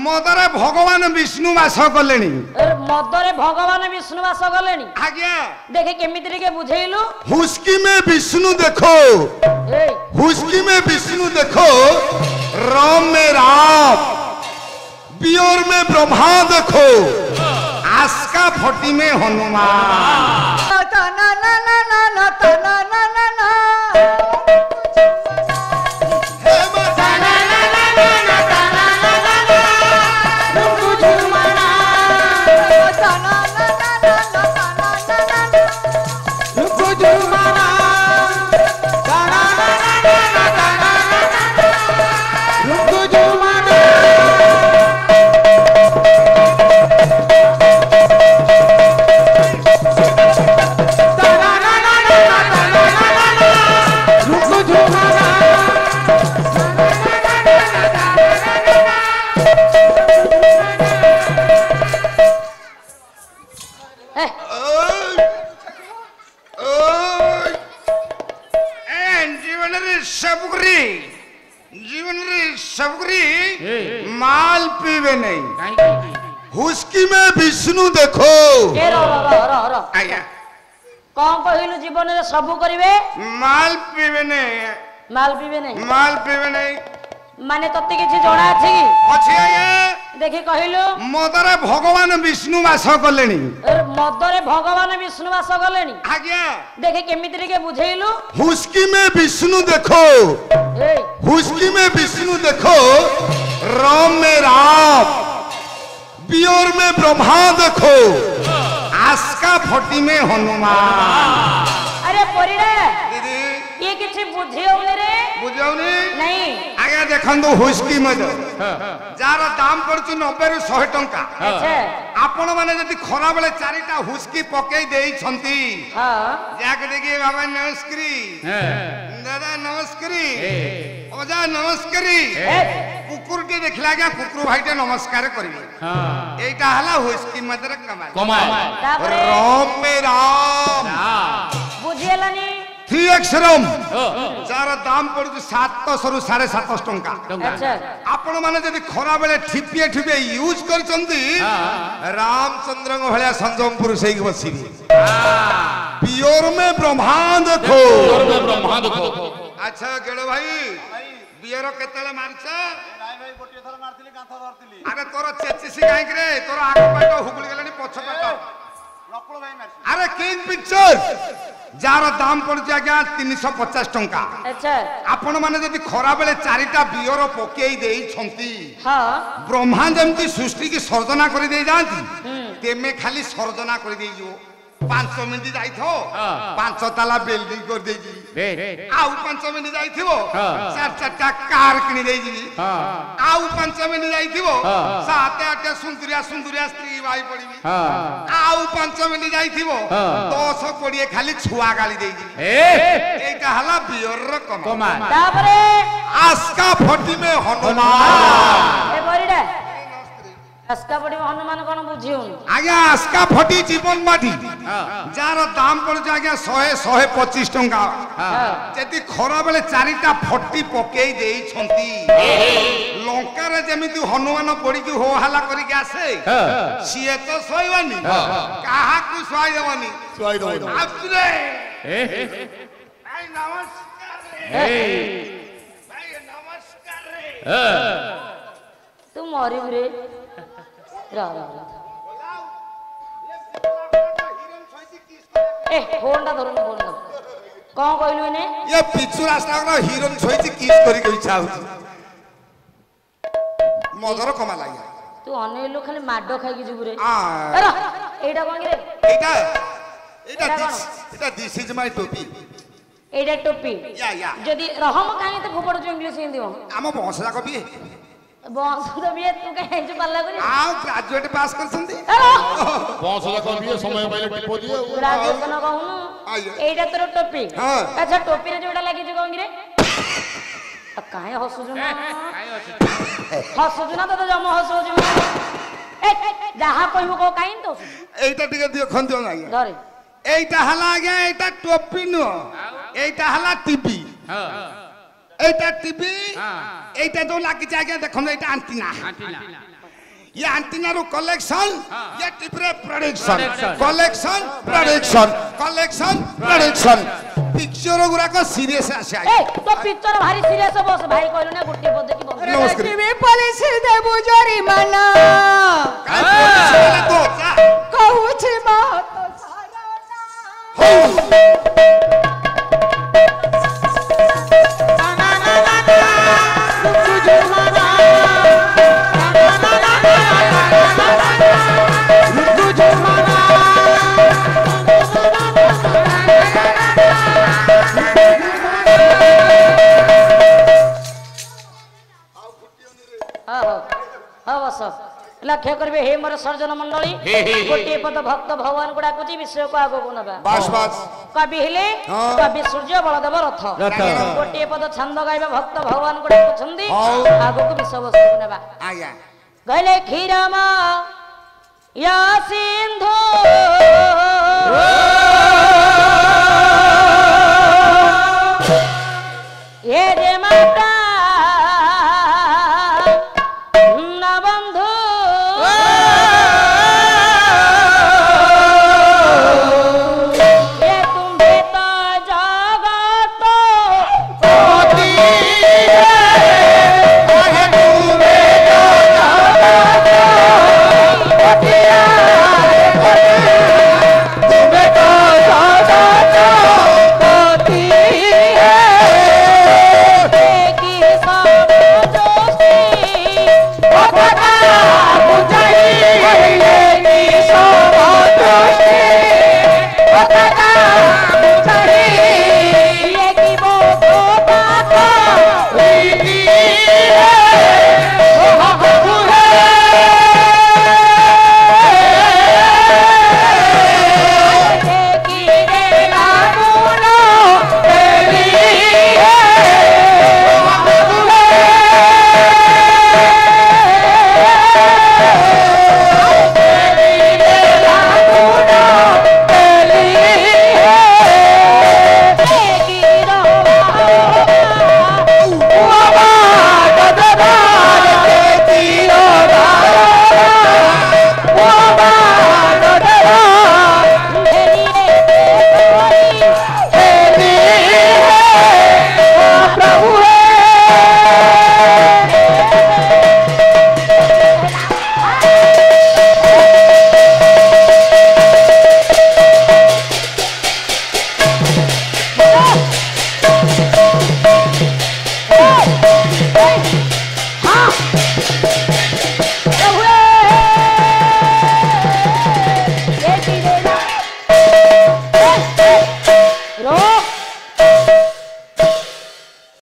मदरे भगवान विष्णु वास कलेनी मदरे भगवान विष्णु वास कलेनी आज्ञा देखे केमिति रे बुझेइलु हुस्की में विष्णु देखो हुस्की में विष्णु देखो राम में राम बियोर में ब्रह्मा देखो आस्का फटी में हनुमान माल पीवे नहीं हुस्की में विष्णु देखो कौन कहलु जीवन रे सब करिवे माल पीवे नहीं माल पीवे नहीं माल पीवे नहीं माने तते किछि जणा अछि कि अछि आया देखि कहलु मदरे भगवान विष्णु वास कलेनी मदरे भगवान विष्णु वास कलेनी आज्ञा देखि केमिति रे बुझेइलु हुस्की में विष्णु देखो हुस्की में विष्णु देखो राम में राम बियोर में ब्रह्मा देखो आस्का फटी में हनुमान अरे परिडा दीदी ये किछि बुझियौनी रे बुझियौनी नहीं आगे देखंदो हुस्की में जार दाम पड़छु 90 रु 100 टंका अच्छा आपण माने जदी खरा बेले चारिटा हुस्की पकेई देई छंती हां जाके देखिए बाबा नमस्कारी दादा नमस्कारी ओजा नमस्कारी कुकुर के देखला गया कुकुर भाईटे नमस्कार करिवे हां एटा हला हुस्की मदर कमाल राम में राम बुझियलानी 3x राम जार दाम पड़ु 700 रु 750 टंका अच्छा आपण माने जदी खरा बेले ठिपिए ठिपिए यूज करचंदी रामचंद्र को भलिया संजम पुरुष ही बसिबी पियोर में ब्रह्मा देखो अच्छा गेलो भाई बियर केतले मारछ नाइ भाई गोटे थर मारथिली कांथ धरथिली अरे तोर चेचिसी काहे रे तोर आग पाट हुगुली गेलानी पछ पाट नकल भाई मारछ अरे किंग पिक्चर जार दाम पड़छ आज्ञा 350 टंका अच्छा आपण माने जदी खरा बेले चारिटा बियर पकेई देई छंती हां ब्रह्मा जेमती सृष्टि की सर्जना करि देई जांती तेमे खाली सर्जना करि देई जो 5 मिनिट जाई थो 5 ताला बिल्डिंग कर देई जी आउ 5 मिनिट जाई थिबो 4 कार किनि देई जी आउ 5 मिनिट जाई थिबो 7-8 सुंदरिया स्त्री भाई पड़ीबी आउ 5 मिनिट जाई थिबो 10-20 खाली छुआ गाली देई जी एटा हला बियर र कमाल तापरे आस्का फटी में हनुमान ए बरिडा आस्का फटी में हनुमान कोन बुझियोन आज्ञा आस्का फटी जीवन माटी जार दाम पड़छ आज्ञा 100-125 टंका जदी खरा बेले चारिटा फटी पकेई देई छंती लंका रे जेमिति हनुमान पड़ी कि हो हल्ला करी के आसे सिए तो सोइबानी काहा को सोई देबानी आपरे भाई नमस्कार रे भाई नमस्कार रे तू मरी रे रा ए फोनटा धरन फोन कोन कहलु ने ये पिछु रास्ता को हिरोइन छोइछि किस करी के इच्छा होछि मदर कमा लागिया तू अनेलो खाली माडो खाइ के जिबु रे अरे एटा कोन रे एटा दिस इज माय टोपी एटा टोपी या जदी रहम काहे त फोपड़ जो इंग्लिश हिंदी हो आम बंशजा कवि बंशजा भी तू काहे जो पल्ला करी आ ग्रेजुएट पास करछंती बंशजा कवि समय पहिले टिपो दियो ग्रेजुएशन कहूनु एटा तोर टोपी अच्छा टोपी रे जोडा लागि जो कोन रे काहे हसुजुना हसुजुना तो जम हसुजुना ए जहा कहबो को काइन तो एटा टिके दियो खंदियो ना धरे एटा हला गया एटा टोपी न एटा हला टीवी एटा टीवी एटा जो लागी जा गया देखो एटा एंटीना ये एंटीना रो कलेक्शन ये Tipre production collection production collection production picture गुरा को सीरियस आसे ए तो पिक्चर भारी सीरियस बस भाई कहलो ना गुट्टी पद की बंद नमस्कार टीवी पुलिस देबु जरिमाना काय पुलिस वाला तो कहू छी बात सारा लक्ष्य करबे हे मोर सर्जन मंडली गोटे पद भक्त भगवान गुडा कुची विषय को आगो को नबा बस बस कवि हेले कवि सूर्य बलदेव रथ गोटे पद छंद गाइबा भक्त भगवान गुडा कुछंदी आगो को विषय वस्तु को नबा आया गले खीरमा या सिंधु ये रे माता